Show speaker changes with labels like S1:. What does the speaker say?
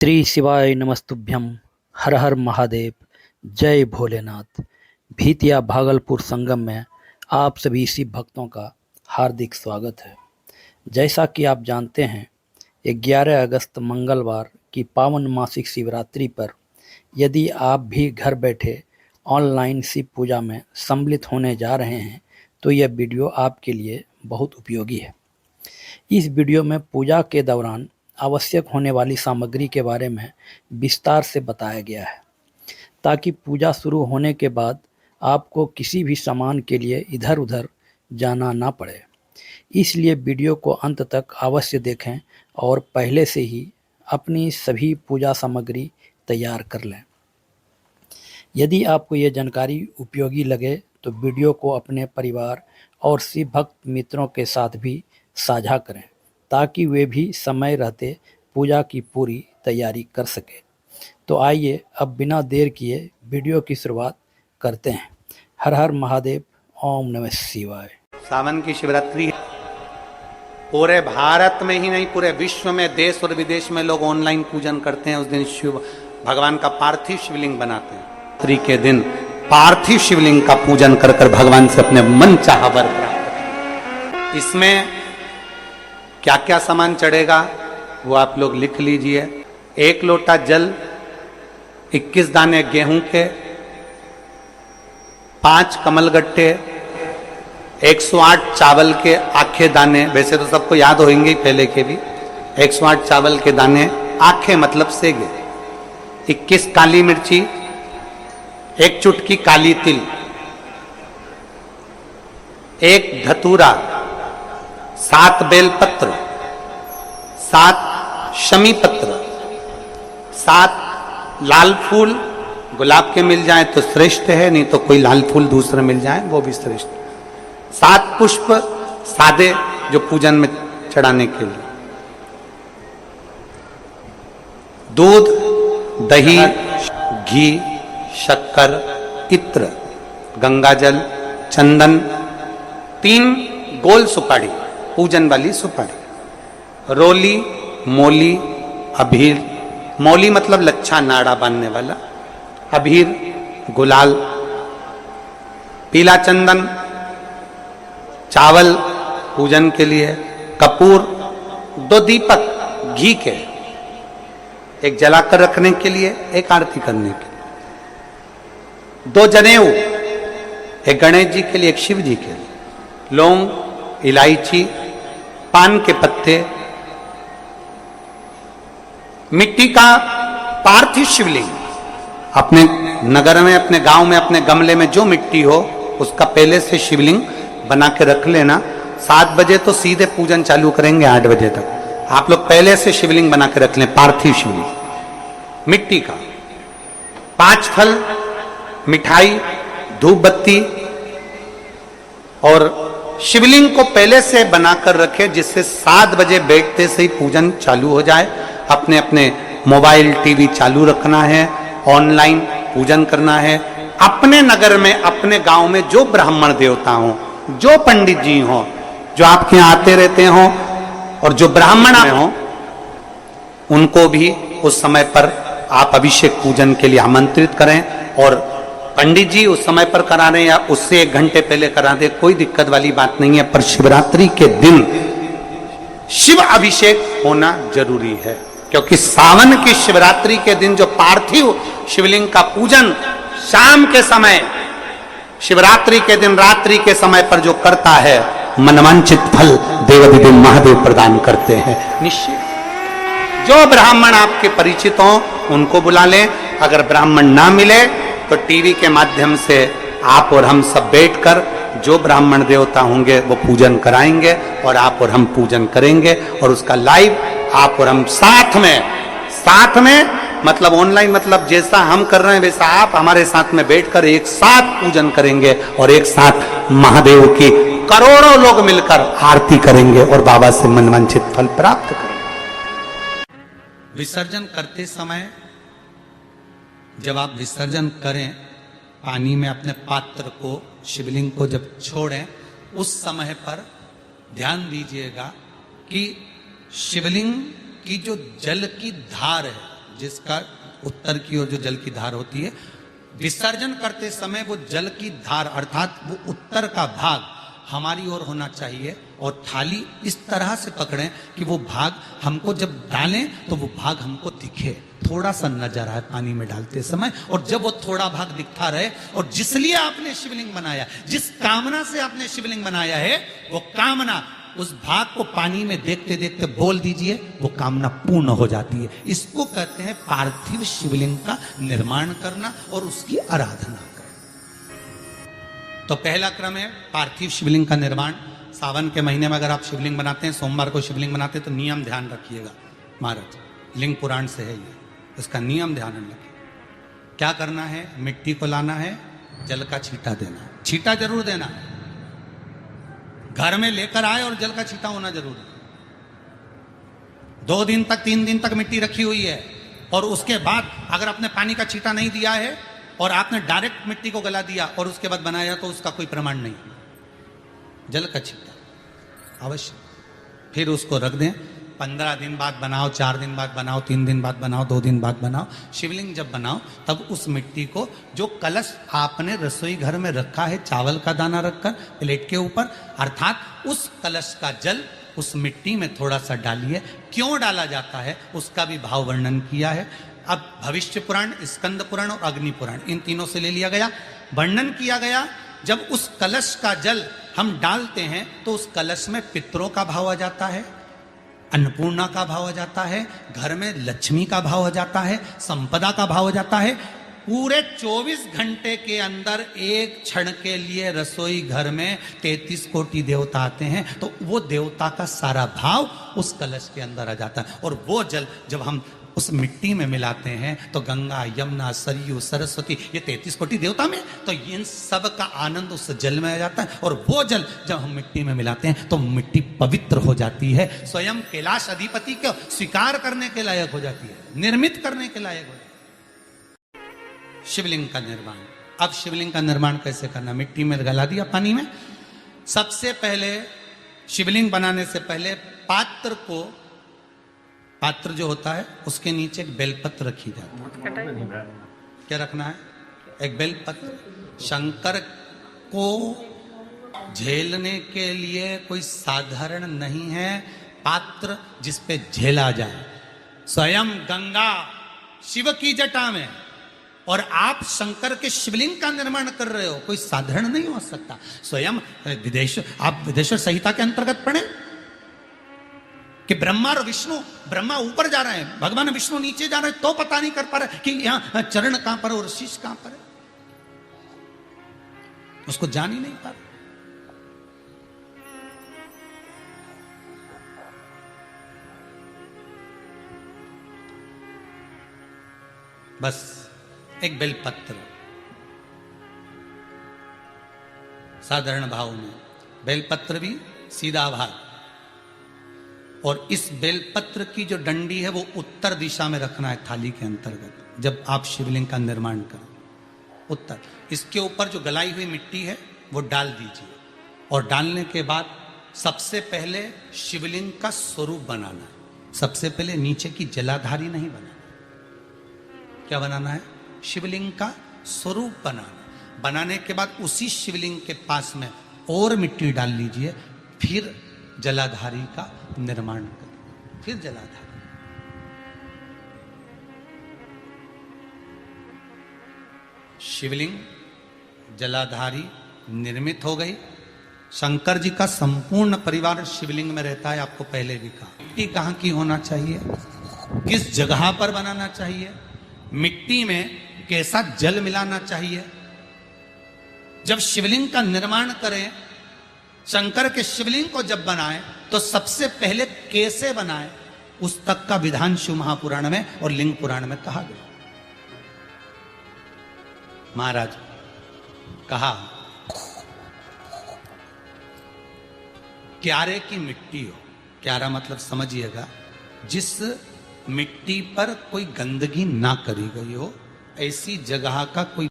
S1: श्री शिवाय नमस्तुभ्यम। हर हर महादेव। जय भोलेनाथ। भीतिया भागलपुर संगम में आप सभी शिव भक्तों का हार्दिक स्वागत है। जैसा कि आप जानते हैं, 11 अगस्त मंगलवार की पावन मासिक शिवरात्रि पर यदि आप भी घर बैठे ऑनलाइन शिव पूजा में सम्मिलित होने जा रहे हैं तो यह वीडियो आपके लिए बहुत उपयोगी है। इस वीडियो में पूजा के दौरान आवश्यक होने वाली सामग्री के बारे में विस्तार से बताया गया है, ताकि पूजा शुरू होने के बाद आपको किसी भी सामान के लिए इधर उधर जाना ना पड़े। इसलिए वीडियो को अंत तक अवश्य देखें और पहले से ही अपनी सभी पूजा सामग्री तैयार कर लें। यदि आपको ये जानकारी उपयोगी लगे तो वीडियो को अपने परिवार और शिव भक्त मित्रों के साथ भी साझा करें, ताकि वे भी समय रहते पूजा की पूरी तैयारी कर सके। तो आइए अब बिना देर किए वीडियो की शुरुआत करते हैं। हर हर महादेव। ओम नमः शिवाय।
S2: सावन की शिवरात्रि है। पूरे भारत में ही नहीं, पूरे विश्व में, देश और विदेश में लोग ऑनलाइन पूजन करते हैं। उस दिन शिव भगवान का पार्थिव शिवलिंग बनाते हैं। शिवरात्रि के दिन पार्थिव शिवलिंग का पूजन कर कर भगवान से अपने मन चाहा वर प्राप्त करें। इसमें क्या क्या सामान चढ़ेगा वो आप लोग लिख लीजिए। 1 लोटा जल, 21 दाने गेहूं के, 5 कमलगट्टे, 108 चावल के आखे दाने। वैसे तो सबको याद होंगे ही पहले के भी। 108 चावल के दाने, आखे मतलब सेगे, 21 काली मिर्ची, 1 चुटकी काली तिल, 1 धतूरा, 7 बेलपत्र, 7 शमी पत्र, 7 लाल फूल। गुलाब के मिल जाए तो श्रेष्ठ है, नहीं तो कोई लाल फूल दूसरे मिल जाए वो भी श्रेष्ठ। 7 पुष्प सादे जो पूजन में चढ़ाने के लिए। दूध, दही, घी, शक्कर, इत्र, गंगाजल, चंदन, 3 गोल सुपारी, पूजन वाली सुपारी, रोली, मोली, अभीर। मोली मतलब लच्छा नाड़ा बांधने वाला, अभीर, गुलाल, पीला चंदन, चावल पूजन के लिए, कपूर, 2 दीपक घी के, 1 जलाकर रखने के लिए, 1 आरती करने के लिए, 2 जनेऊ, 1 गणेश जी के लिए, 1 शिव जी के लिए, लौंग, इलायची, पान के पत्ते, मिट्टी का पार्थिव शिवलिंग। अपने नगर में, अपने गांव में, अपने गमले में जो मिट्टी हो उसका पहले से शिवलिंग बना के रख लेना। 7 बजे तो सीधे पूजन चालू करेंगे, 8 बजे तक आप लोग पहले से शिवलिंग बना के रख लें, पार्थिव शिवलिंग मिट्टी का। 5 फल, मिठाई, धूप बत्ती, और शिवलिंग को पहले से बनाकर रखे, जिससे 7 बजे बैठते से ही पूजन चालू हो जाए। अपने अपने मोबाइल, टीवी चालू रखना है, ऑनलाइन पूजन करना है। अपने नगर में, अपने गांव में जो ब्राह्मण देवता हो, जो पंडित जी हो, जो आपके यहाँ आते रहते हो, और जो ब्राह्मण हो, उनको भी उस समय पर आप अभिषेक पूजन के लिए आमंत्रित करें। और पंडित जी उस समय पर करा रहे या उससे 1 घंटे पहले करा दे, कोई दिक्कत वाली बात नहीं है। पर शिवरात्रि के दिन शिव अभिषेक होना जरूरी है, क्योंकि सावन की शिवरात्रि के दिन जो पार्थिव शिवलिंग का पूजन शाम के समय, शिवरात्रि के दिन रात्रि के समय पर जो करता है, मनवांचित फल देवाधिदेव महादेव प्रदान करते हैं निश्चित। जो ब्राह्मण आपके परिचित हो उनको बुला लें। अगर ब्राह्मण ना मिले तो टीवी के माध्यम से आप और हम सब बैठकर जो ब्राह्मण देवता होंगे वो पूजन कराएंगे, और आप और हम पूजन करेंगे। और उसका लाइव आप और हम साथ में मतलब ऑनलाइन, मतलब जैसा हम कर रहे हैं वैसा आप हमारे साथ में बैठकर एक साथ पूजन करेंगे, और एक साथ महादेव की करोड़ों लोग मिलकर आरती करेंगे और बाबा से मनवांछित फल प्राप्त करेंगे। विसर्जन करते समय जब आप विसर्जन करें, पानी में अपने पात्र को, शिवलिंग को जब छोड़ें, उस समय पर ध्यान दीजिएगा कि शिवलिंग की जो जल की धार है, जिसका उत्तर की ओर जो जल की धार होती है, विसर्जन करते समय वो जल की धार अर्थात वो उत्तर का भाग हमारी ओर होना चाहिए और थाली इस तरह से पकड़ें कि वो भाग हमको जब डालें तो वो भाग हमको दिखे, थोड़ा सा नजर आए पानी में डालते समय। और जब वो थोड़ा भाग दिखता रहे और जिसलिए आपने शिवलिंग बनाया, जिस कामना से आपने शिवलिंग बनाया है, वो कामना उस भाग को पानी में देखते देखते बोल दीजिए, वो कामना पूर्ण हो जाती है। इसको कहते हैं पार्थिव शिवलिंग का निर्माण करना और उसकी आराधना करना। तो पहला क्रम है पार्थिव शिवलिंग का निर्माण। सावन के महीने में अगर आप शिवलिंग बनाते हैं, सोमवार को शिवलिंग बनाते हैं, तो नियम ध्यान रखिएगा महाराज, लिंग पुराण से है ये, इसका नियम ध्यान रखिए। क्या करना है, मिट्टी को लाना है, जल का छींटा देना है, छींटा जरूर देना है, घर में लेकर आए और जल का छींटा होना जरूरी है। 2 दिन तक 3 दिन तक मिट्टी रखी हुई है और उसके बाद अगर आपने पानी का छींटा नहीं दिया है और आपने डायरेक्ट मिट्टी को गला दिया और उसके बाद बनाया, तो उसका कोई प्रमाण नहीं। जल का छींटा अवश्य, फिर उसको रख दें। 15 दिन बाद बनाओ, 4 दिन बाद बनाओ, 3 दिन बाद बनाओ, 2 दिन बाद बनाओ। शिवलिंग जब बनाओ तब उस मिट्टी को, जो कलश आपने रसोई घर में रखा है चावल का दाना रखकर प्लेट के ऊपर, अर्थात उस कलश का जल उस मिट्टी में थोड़ा सा डालिए। क्यों डाला जाता है उसका भी भाव वर्णन किया है। अब भविष्य पुराण, स्कंद पुराण और अग्नि पुराण, इन तीनों से ले लिया गया, वर्णन किया गया। जब उस कलश का जल हम डालते हैं तो उस कलश में पितरों का भाव आ जाता है, अन्नपूर्णा का भाव आ जाता है, घर में लक्ष्मी का भाव आ जाता है, संपदा का भाव आ जाता है। पूरे 24 घंटे के अंदर एक क्षण के लिए रसोई घर में 33 कोटि देवता आते हैं, तो वो देवता का सारा भाव उस कलश के अंदर आ जाता है। और वो जल जब हम उस मिट्टी में मिलाते हैं तो गंगा, यमुना, सरयू, सरस्वती, ये 33 कोटि देवता में, तो इन सब का आनंद उस जल में आ जाता है। और वो जल जब हम मिट्टी में मिलाते हैं तो मिट्टी पवित्र हो जाती है, स्वयं कैलाश अधिपति को स्वीकार करने के लायक हो जाती है, निर्मित करने के लायक हो जाती है। शिवलिंग का निर्माण। अब शिवलिंग का निर्माण कैसे करना, मिट्टी में गला दिया पानी में। सबसे पहले शिवलिंग बनाने से पहले पात्र जो होता है उसके नीचे एक बेलपत्र रखी जाती है। क्या रखना है, एक बेलपत्र। शंकर को झेलने के लिए कोई साधारण नहीं है पात्र जिस पे झेला जाए। स्वयं गंगा शिव की जटा में, और आप शंकर के शिवलिंग का निर्माण कर रहे हो, कोई साधारण नहीं हो सकता। स्वयं आप विदेश्वर संहिता के अंतर्गत पढ़े कि ब्रह्मा और विष्णु, ब्रह्मा ऊपर जा रहे हैं, भगवान विष्णु नीचे जा रहे हैं, तो पता नहीं कर पा रहे कि यहां चरण कहां पर और शीश कहां पर है, उसको जान ही नहीं पा रहे। बस एक बेलपत्र साधारण भाव में, बेलपत्र भी सीधा भाग, और इस बेलपत्र की जो डंडी है वो उत्तर दिशा में रखना है थाली के अंतर्गत। जब आप शिवलिंग का निर्माण करें, उत्तर, इसके ऊपर जो गलाई हुई मिट्टी है वो डाल दीजिए। और डालने के बाद सबसे पहले शिवलिंग का स्वरूप बनाना है। सबसे पहले नीचे की जलाधारी नहीं बनाना। क्या बनाना है, शिवलिंग का स्वरूप बनाना। बनाने के बाद उसी शिवलिंग के पास में और मिट्टी डाल लीजिए, फिर जलाधारी का निर्माण करें, फिर जलाधारी। शिवलिंग जलाधारी निर्मित हो गई। शंकर जी का संपूर्ण परिवार शिवलिंग में रहता है, आपको पहले भी कहा। मिट्टी कहां की होना चाहिए, किस जगह पर बनाना चाहिए, मिट्टी में कैसा जल मिलाना चाहिए। जब शिवलिंग का निर्माण करें, शंकर के शिवलिंग को जब बनाए तो सबसे पहले कैसे बनाए, उस तक का विधान शिव महापुराण में और लिंग पुराण में कहा गया। महाराज कहा, क्यारे की मिट्टी हो, क्यारा मतलब समझिएगा जिस मिट्टी पर कोई गंदगी ना करी गई हो, ऐसी जगह का कोई